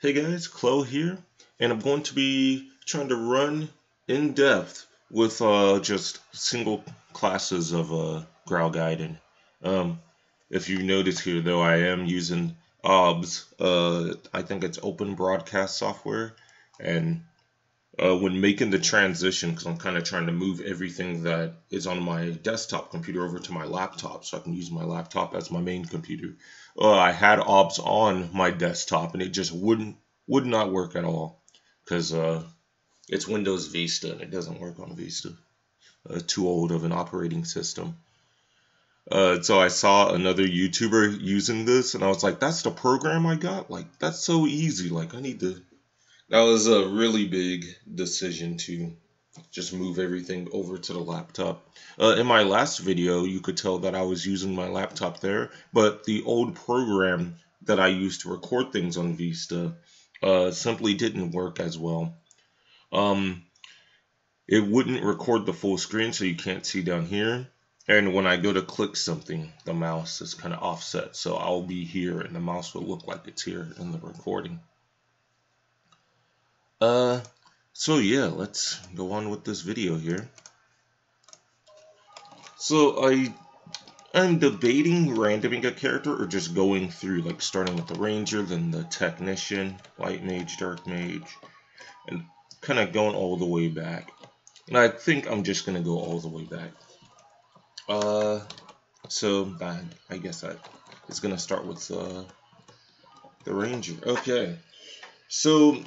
Hey guys, Clel here, and I'm going to be trying to run in depth with just single classes of Graal Gaiden. Um, if you notice here, though, I am using OBS. I think it's Open Broadcast Software, and when making the transition, because I'm kind of trying to move everything that is on my desktop computer over to my laptop so I can use my laptop as my main computer. I had OBS on my desktop and it just would not work at all because it's Windows Vista and it doesn't work on Vista. Too old of an operating system. So I saw another YouTuber using this and I was like, that's the program I got? Like, that's so easy. Like, I need to. That was a really big decision to just move everything over to the laptop. In my last video, you could tell that I was using my laptop there, but the old program that I used to record things on Vista simply didn't work as well. Um, it wouldn't record the full screen, so you can't see down here. And when I go to click something, the mouse is kind of offset, so I'll be here and the mouse will look like it's here in the recording. So yeah, let's go on with this video here. So I'm debating randoming a character or just going through, like starting with the ranger, then the technician, light mage, dark mage, and kind of going all the way back. And I think I'm just gonna go all the way back. So I guess that is gonna start with the ranger. Okay. So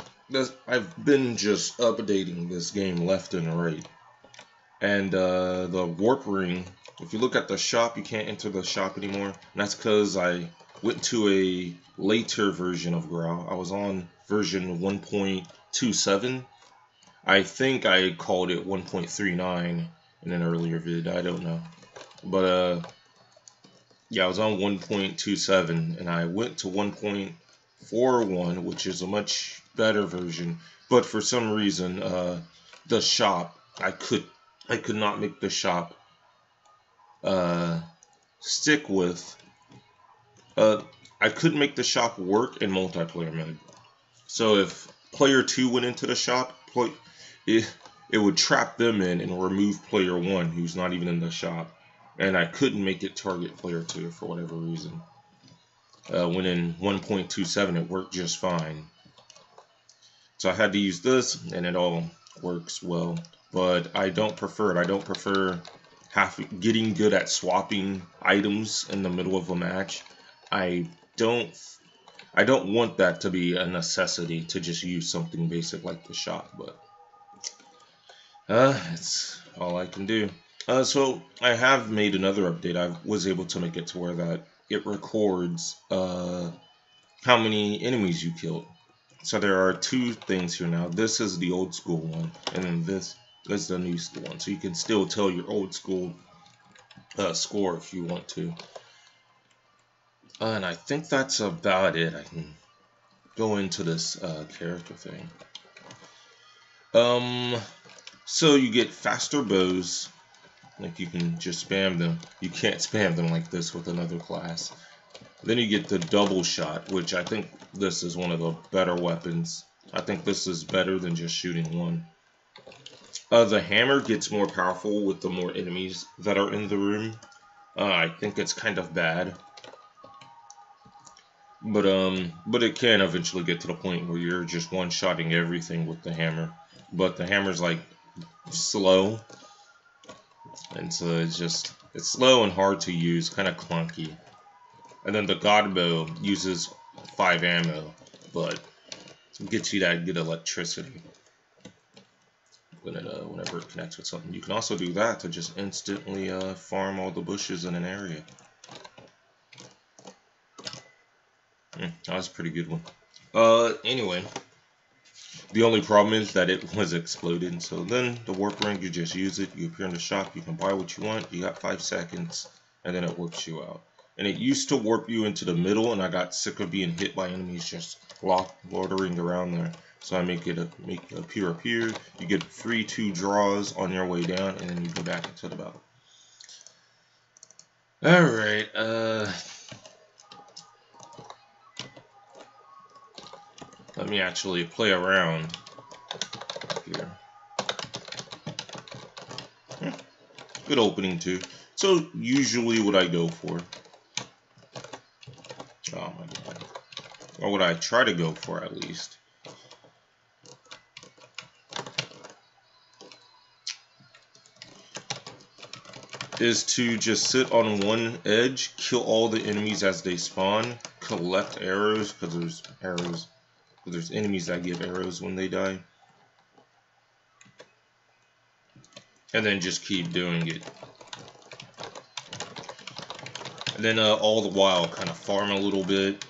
I've been just updating this game left and right. And the warp ring, if you look at the shop, you can't enter the shop anymore. And that's because I went to a later version of Graal. I was on version 1.27. I think I called it 1.39 in an earlier vid. I don't know. But yeah, I was on 1.27 and I went to 1.41, which is a much better version. But for some reason, the shop, I could not make the shop stick with. I couldn't make the shop work in multiplayer mode. So if player 2 went into the shop, it would trap them in and remove player 1, who's not even in the shop. And I couldn't make it target player 2 for whatever reason. When in 1.27 it worked just fine. So I had to use this, and it all works well. But I don't prefer it. I don't prefer getting good at swapping items in the middle of a match. I don't want that to be a necessity to just use something basic like the shop, but it's all I can do. So I have made another update. I was able to make it to where that it records how many enemies you killed. So there are two things here now. This is the old school one, and then this is the new school one. So you can still tell your old school score if you want to. And I think that's about it. I can go into this character thing. So you get faster bows. Like you can just spam them. You can't spam them like this with another class. Then you get the double shot, which I think this is one of the better weapons. I think this is better than just shooting one. The hammer gets more powerful with the more enemies that are in the room. I think it's kind of bad. But it can eventually get to the point where you're just one-shotting everything with the hammer. But the hammer's like slow. And so it's slow and hard to use, kind of clunky. And then the God Bow uses 5 ammo, but it gets you that good electricity whenever it connects with something. You can also do that to just instantly farm all the bushes in an area. That was a pretty good one. Anyway, the only problem is that it was exploded. So then the warp ring, you just use it. You appear in the shop. You can buy what you want. You got 5 seconds, and then it warps you out. And it used to warp you into the middle, and I got sick of being hit by enemies just loitering around there. So I make it appear up here. You get free 2 draws on your way down, and then you go back into the battle. Alright, Let me actually play around here. Good opening too. So usually what I go for, oh my god, or what I try to go for at least, is to just sit on one edge, kill all the enemies as they spawn, collect arrows, because there's enemies that give arrows when they die, and then just keep doing it. And then all the while kind of farm a little bit.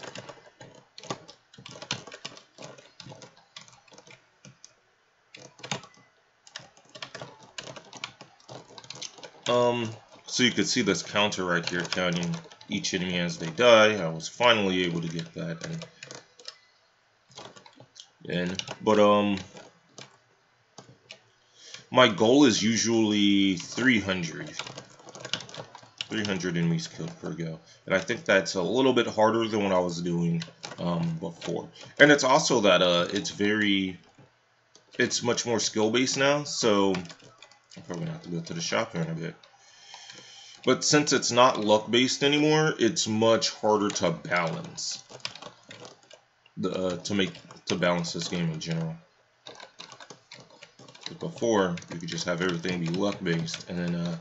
So you could see this counter right here counting each enemy as they die. I was finally able to get that in. But my goal is usually 300 enemies killed per go, and I think that's a little bit harder than what I was doing before. And it's also that it's much more skill based now, so I'm probably gonna have to go to the shop here in a bit. But since it's not luck based anymore, it's much harder to balance to balance this game in general. But before, you could just have everything be luck based, and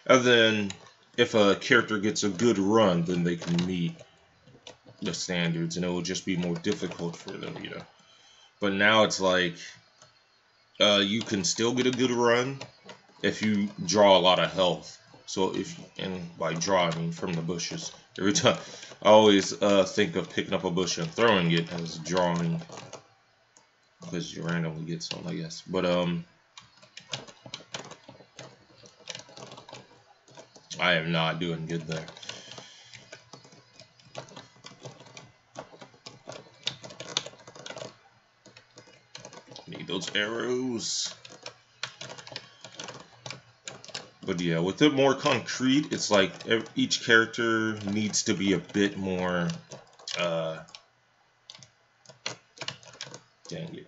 then if a character gets a good run, then they can meet the standards, and it will just be more difficult for them, you know. But now it's like you can still get a good run if you draw a lot of health. So and by draw I mean from the bushes. Every time I always think of picking up a bush and throwing it as drawing, because you randomly get some, I guess. But I am not doing good there. Need those arrows. But yeah, with it more concrete, it's like each character needs to be a bit more, dang it.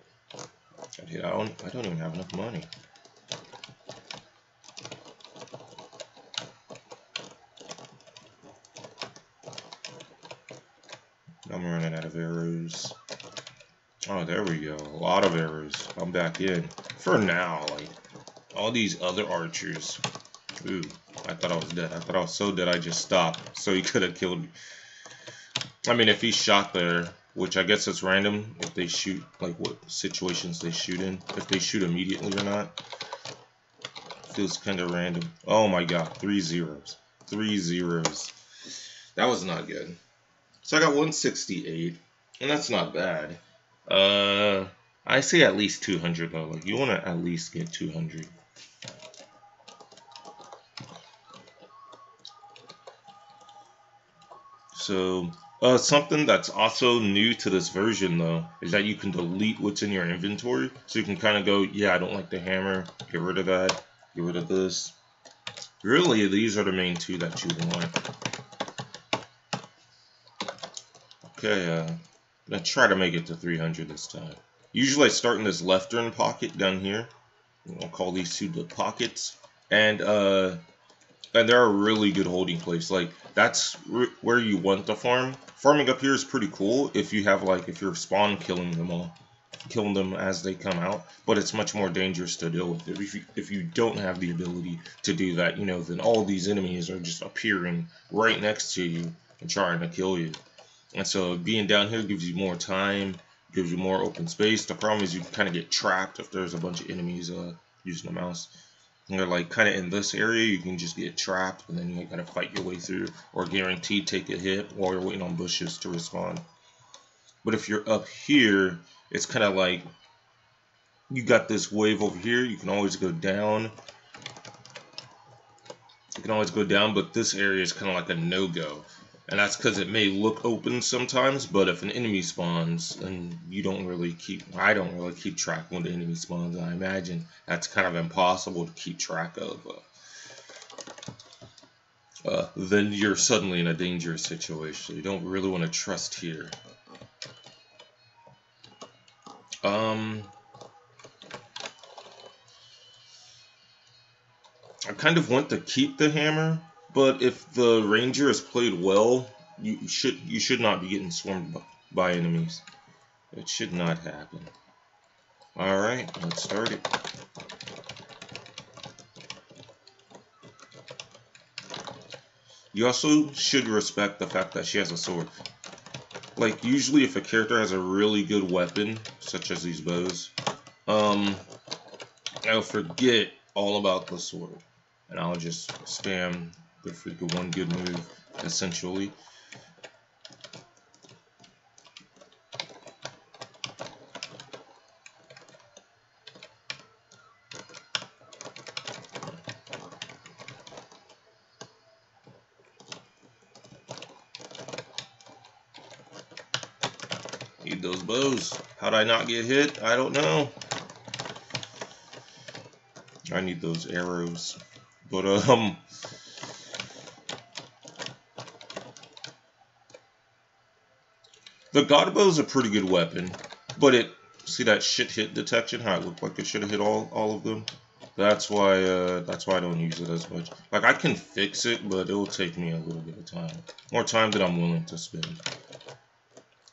I don't even have enough money. I'm running out of arrows. Oh, there we go. A lot of arrows. I'm back in. For now, like, all these other archers. Ooh, I thought I was dead. I thought I was so dead I just stopped, so he could have killed me. I mean, if he shot there, which I guess it's random if they shoot, like what situations they shoot in, if they shoot immediately or not. Feels kind of random. Oh my god, 3 zeros. 3 zeros. That was not good. So I got 168, and that's not bad. I say at least 200 though. Like, you want to at least get 200. So, something that's also new to this version, though, is that you can delete what's in your inventory. So you can kind of go, yeah, I don't like the hammer, get rid of that, get rid of this. Really, these are the main two that you want. Okay, I'm going to try to make it to 300 this time. Usually I start in this left-turn pocket down here. I'll call these two the pockets. And they're a really good holding place. Like, that's where you want to farm. Farming up here is pretty cool if you have, like, if you're spawn killing them as they come out. But it's much more dangerous to deal with it. If you don't have the ability to do that, you know, then all these enemies are just appearing right next to you and trying to kill you. And so being down here gives you more time, gives you more open space. The problem is you kind of get trapped if there's a bunch of enemies using the mouse. And they're like kind of in this area, you can just get trapped, and then you gotta fight your way through, or guaranteed take a hit while you're waiting on bushes to respawn. But if you're up here, it's kind of like you got this wave over here. You can always go down. But this area is kind of like a no-go. And that's because it may look open sometimes, but if an enemy spawns, and I don't really keep track when the enemy spawns, I imagine that's kind of impossible to keep track of. Then you're suddenly in a dangerous situation. You don't really want to trust here. I kind of want to keep the hammer, but if the ranger is played well, you should not be getting swarmed by enemies. It should not happen. All right, let's start it. You also should respect the fact that she has a sword. Like, usually if a character has a really good weapon, such as these bows, I'll forget all about the sword. And I'll just spam the freaking one good move, essentially. Need those bows. How'd I not get hit? I don't know. I need those arrows. But, the God bow is a pretty good weapon. But see that shit hit detection? How it looked like it should have hit all of them? That's why I don't use it as much. Like, I can fix it, but it will take me a little bit of time. More time than I'm willing to spend.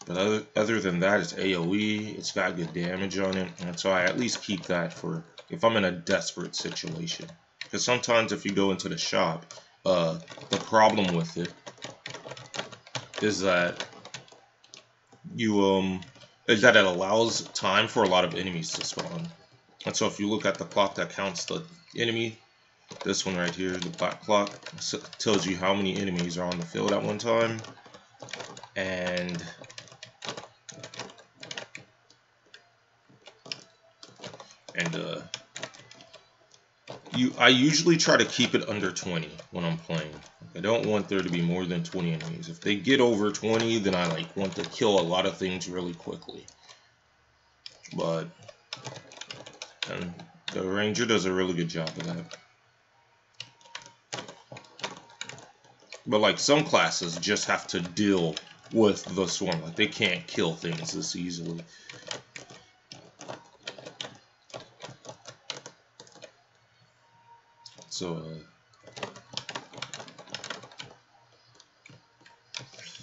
But other than that, it's AoE, it's got good damage on it, and so I at least keep that for if I'm in a desperate situation. Because sometimes if you go into the shop, the problem with it is that it allows time for a lot of enemies to spawn. And so if you look at the clock that counts the enemy, this one right here, the black clock, tells you how many enemies are on the field at one time. And I usually try to keep it under 20 when I'm playing. I don't want there to be more than 20 enemies. If they get over 20, then I want to kill a lot of things really quickly. But the ranger does a really good job of that. But like some classes just have to deal with the swarm. Like they can't kill things this easily.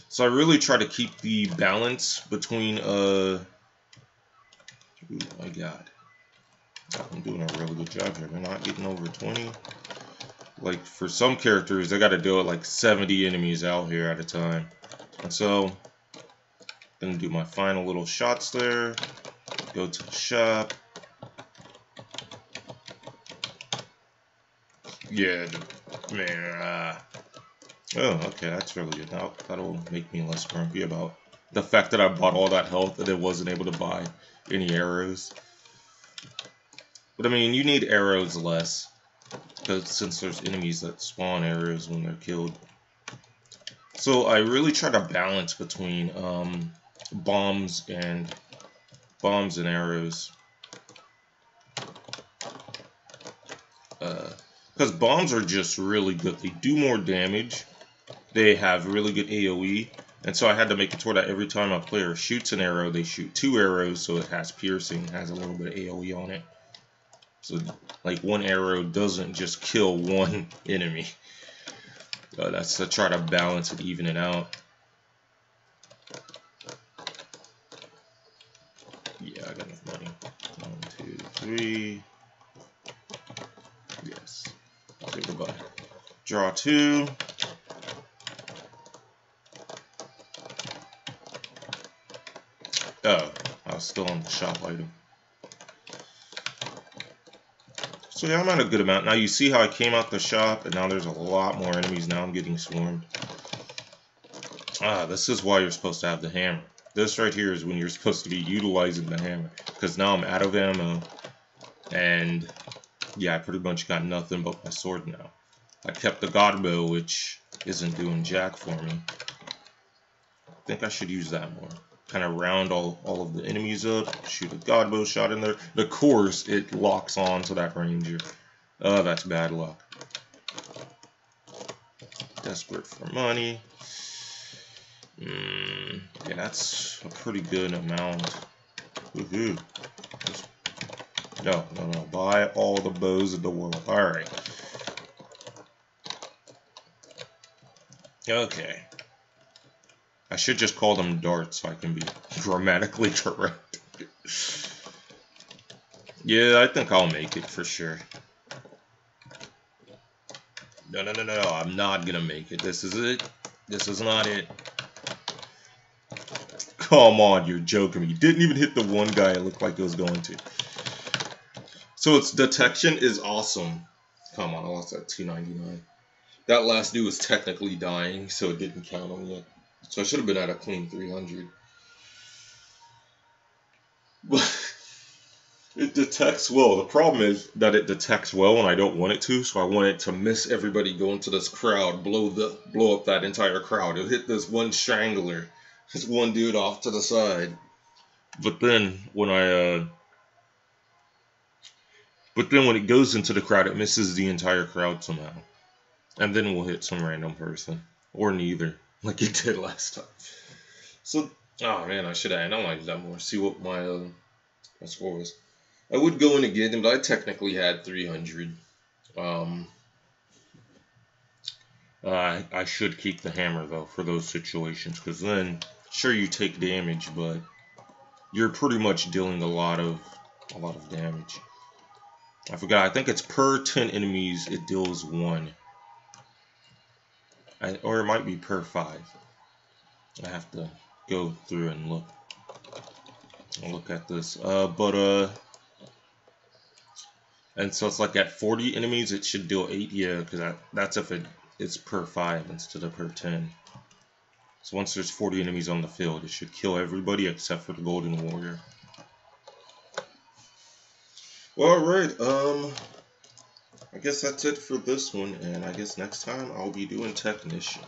So I really try to keep the balance between oh my god. I'm doing a really good job here. They're not getting over 20. Like for some characters, they gotta deal with like 70 enemies out here at a time. And so I'm gonna do my final little shots there. Go to the shop. Yeah, man. Oh, okay, that's really good. Now that'll make me less grumpy about the fact that I bought all that health and it wasn't able to buy any arrows. But I mean, you need arrows less, because since there's enemies that spawn arrows when they're killed. So I really try to balance between bombs and arrows. Because bombs are just really good. They do more damage. They have really good AoE. And so I had to make it to where that every time a player shoots an arrow, they shoot 2 arrows, so it has piercing, has a little bit of AoE on it. So, like, one arrow doesn't just kill one enemy. That's to try to balance it, even it out. Yeah, I got enough money. 1, 2, 3. Yes. Say goodbye. Draw 2. Oh, I was still on the shop item. So yeah, I'm at a good amount. Now you see how I came out the shop and now there's a lot more enemies. Now I'm getting swarmed. This is why you're supposed to have the hammer. This right here is when you're supposed to be utilizing the hammer. Because now I'm out of ammo. And yeah, I pretty much got nothing but my sword now. I kept the god bow, which isn't doing jack for me. I think I should use that more. Kind of round all of the enemies up, shoot a god bow shot in there. Of course, it locks on to that ranger. Oh, that's bad luck. Desperate for money. Yeah, that's a pretty good amount. Woohoo. No. Buy all the bows in the world. Alright. Okay. I should just call them darts so I can be grammatically correct. Yeah, I think I'll make it for sure. No. I'm not gonna make it. This is it. This is not it. Come on, you're joking me. Didn't even hit the one guy it looked like it was going to. So its detection is awesome. Come on, I lost that 299. That last dude was technically dying, so it didn't count on yet. So I should have been at a clean 300. But it detects well. The problem is that it detects well and I don't want it to, so I want it to miss everybody going to this crowd, blow up that entire crowd. It'll hit this one strangler, this one dude off to the side. But then when when it goes into the crowd, it misses the entire crowd somehow. And then we'll hit some random person. Or neither, like it did last time. So, oh man, I should have analyzed that more. See what my score was. I would go in again, but I technically had 300. I should keep the hammer though for those situations, because then, sure you take damage, but you're pretty much dealing a lot of damage. I forgot. I think it's per 10 enemies it deals 1, or it might be per 5. I have to go through and look at this. And so it's like at 40 enemies it should deal 8. Yeah, because that's if it's per 5 instead of per 10. So once there's 40 enemies on the field, it should kill everybody except for the Golden Warrior. Well, alright, I guess that's it for this one, and I guess next time I'll be doing Technician.